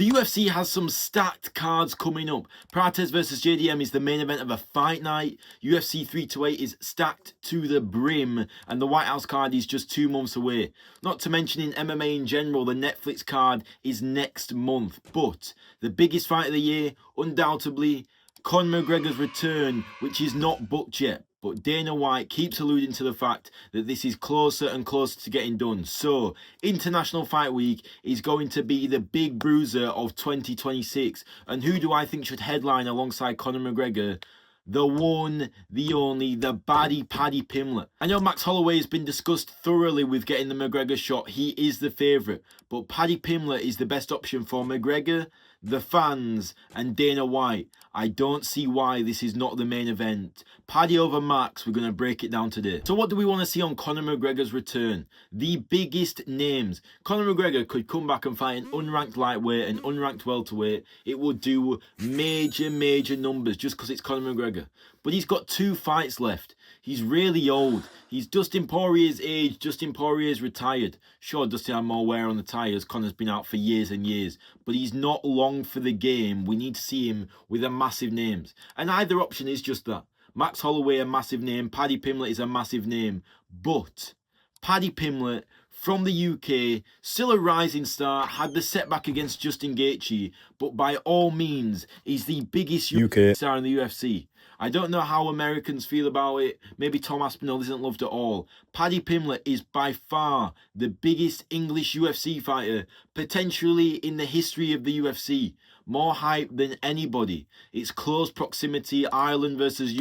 The UFC has some stacked cards coming up. Prates versus JDM is the main event of a fight night. UFC 328 is stacked to the brim, and the White House card is just 2 months away. Not to mention in MMA in general, the Netflix card is next month. But the biggest fight of the year, undoubtedly, Conor McGregor's return, which is not booked yet. But Dana White keeps alluding to the fact that this is closer and closer to getting done. So, International Fight Week is going to be the big bruiser of 2026. And who do I think should headline alongside Conor McGregor? The one, the only, the baddie Paddy Pimblett. I know Max Holloway has been discussed thoroughly with getting the McGregor shot. He is the favourite. But Paddy Pimblett is the best option for McGregor, the fans, and Dana White. I don't see why this is not the main event. Paddy over Max, we're going to break it down today. So what do we want to see on Conor McGregor's return? The biggest names. Conor McGregor could come back and fight an unranked lightweight and unranked welterweight. It would do major numbers just because it's Conor McGregor. But he's got 2 fights left. He's really old. He's Dustin Poirier's age. Dustin Poirier's retired. Sure, Dustin had more wear on the tyres. Conor's been out for years and years. But he's not long for the game. We need to see him with a massive names. And either option is just that. Max Holloway, a massive name. Paddy Pimblett is a massive name. But Paddy Pimblett from the UK, still a rising star, had the setback against Justin Gaethje, but by all means, he's the biggest UK star in the UFC. I don't know how Americans feel about it. Maybe Tom Aspinall isn't loved at all. Paddy Pimblett is by far the biggest English UFC fighter, potentially in the history of the UFC. More hype than anybody. It's close proximity, Ireland versus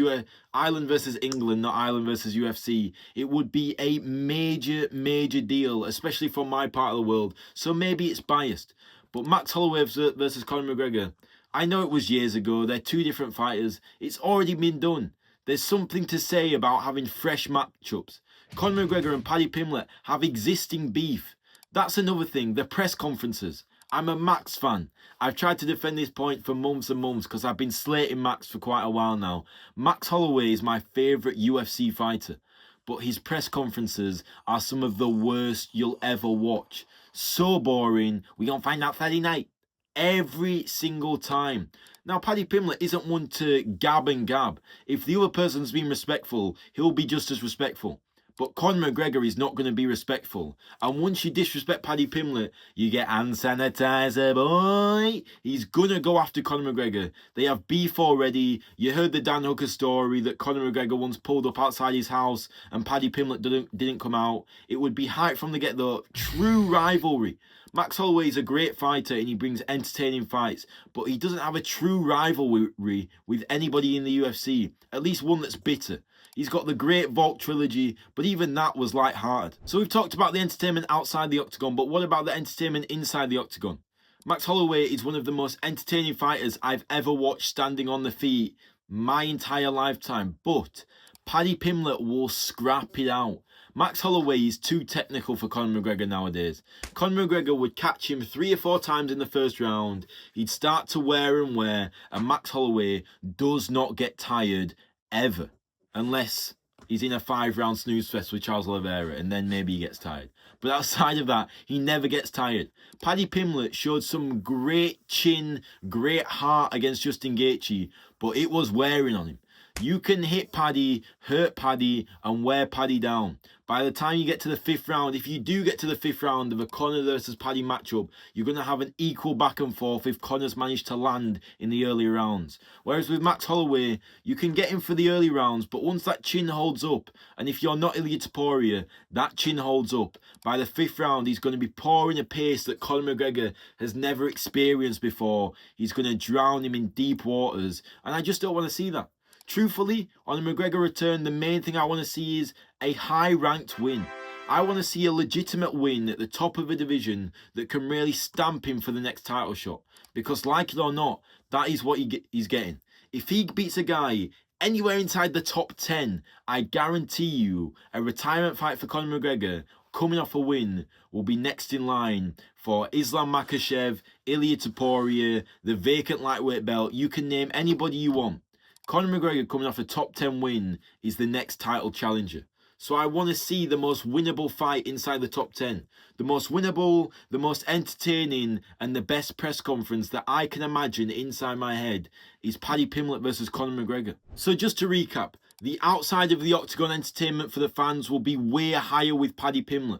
England, not Ireland versus UFC. It would be a major deal, especially from my part of the world. So maybe it's biased. But Max Holloway versus Conor McGregor, I know it was years ago. They're 2 different fighters. It's already been done. There's something to say about having fresh matchups. Conor McGregor and Paddy Pimblett have existing beef. That's another thing. The press conferences. I'm a Max fan. I've tried to defend this point for months and months because I've been slating Max for quite a while now. Max Holloway is my favourite UFC fighter, but his press conferences are some of the worst you'll ever watch. So boring. We're going to find out Friday night. Every single time. Now, Paddy Pimblett isn't one to gab and gab. If the other person's been respectful, he'll be just as respectful. But Conor McGregor is not going to be respectful. And once you disrespect Paddy Pimblett, you get hand sanitizer, boy. He's going to go after Conor McGregor. They have beef already. You heard the Dan Hooker story that Conor McGregor once pulled up outside his house and Paddy Pimblett didn't come out. It would be hype from the get-go. True rivalry. Max Holloway is a great fighter and he brings entertaining fights, but he doesn't have a true rivalry with anybody in the UFC, at least one that's bitter. He's got the Great Vault trilogy, but even that was light-hearted. So we've talked about the entertainment outside the octagon, but what about the entertainment inside the octagon? Max Holloway is one of the most entertaining fighters I've ever watched standing on the feet my entire lifetime, but Paddy Pimblett will scrap it out. Max Holloway is too technical for Conor McGregor nowadays. Conor McGregor would catch him 3 or 4 times in the first round. He'd start to wear, and Max Holloway does not get tired ever. Unless he's in a 5-round snooze fest with Charles Oliveira, and then maybe he gets tired. But outside of that, he never gets tired. Paddy Pimblett showed some great chin, great heart against Justin Gaethje, but it was wearing on him. You can hit Paddy, hurt Paddy, and wear Paddy down. By the time you get to the 5th round, if you do get to the 5th round of a Conor versus Paddy matchup, you're going to have an equal back and forth if Conor's managed to land in the early rounds. Whereas with Max Holloway, you can get him for the early rounds, but once that chin holds up, and if you're not Ilya Topuria, that chin holds up. By the 5th round, he's going to be pouring a pace that Conor McGregor has never experienced before. He's going to drown him in deep waters, and I just don't want to see that. Truthfully, on a McGregor return, the main thing I want to see is a high-ranked win. I want to see a legitimate win at the top of a division that can really stamp him for the next title shot. Because like it or not, that is what he's getting. If he beats a guy anywhere inside the top 10, I guarantee you a retirement fight for Conor McGregor coming off a win will be next in line for Islam Makhachev, Ilya Topuria, the vacant lightweight belt. You can name anybody you want. Conor McGregor coming off a top 10 win is the next title challenger. So I want to see the most winnable fight inside the top 10. The most winnable, the most entertaining, and the best press conference that I can imagine inside my head is Paddy Pimblett versus Conor McGregor. So just to recap, the outside of the octagon entertainment for the fans will be way higher with Paddy Pimblett.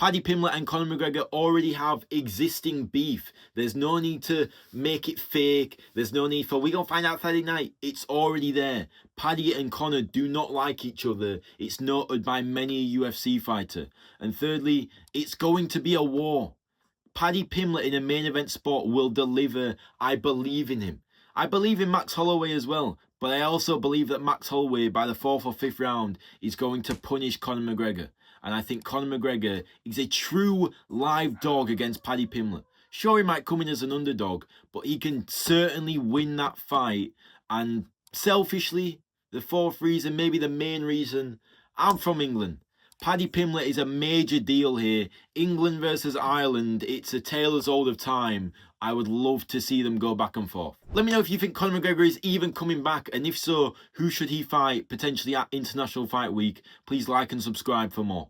Paddy Pimblett and Conor McGregor already have existing beef. There's no need to make it fake. There's no need for, we gonna find out Saturday night. It's already there. Paddy and Conor do not like each other. It's noted by many a UFC fighter. And thirdly, it's going to be a war. Paddy Pimblett in a main event spot will deliver. I believe in him. I believe in Max Holloway as well. But I also believe that Max Holloway, by the 4th or 5th round, is going to punish Conor McGregor. And I think Conor McGregor is a true live dog against Paddy Pimblett. Sure, he might come in as an underdog, but he can certainly win that fight. And selfishly, the 4th reason, maybe the main reason, I'm from England. Paddy Pimblett is a major deal here. England versus Ireland, it's a tale as old of time. I would love to see them go back and forth. Let me know if you think Conor McGregor is even coming back, and if so, who should he fight potentially at International Fight Week? Please like and subscribe for more.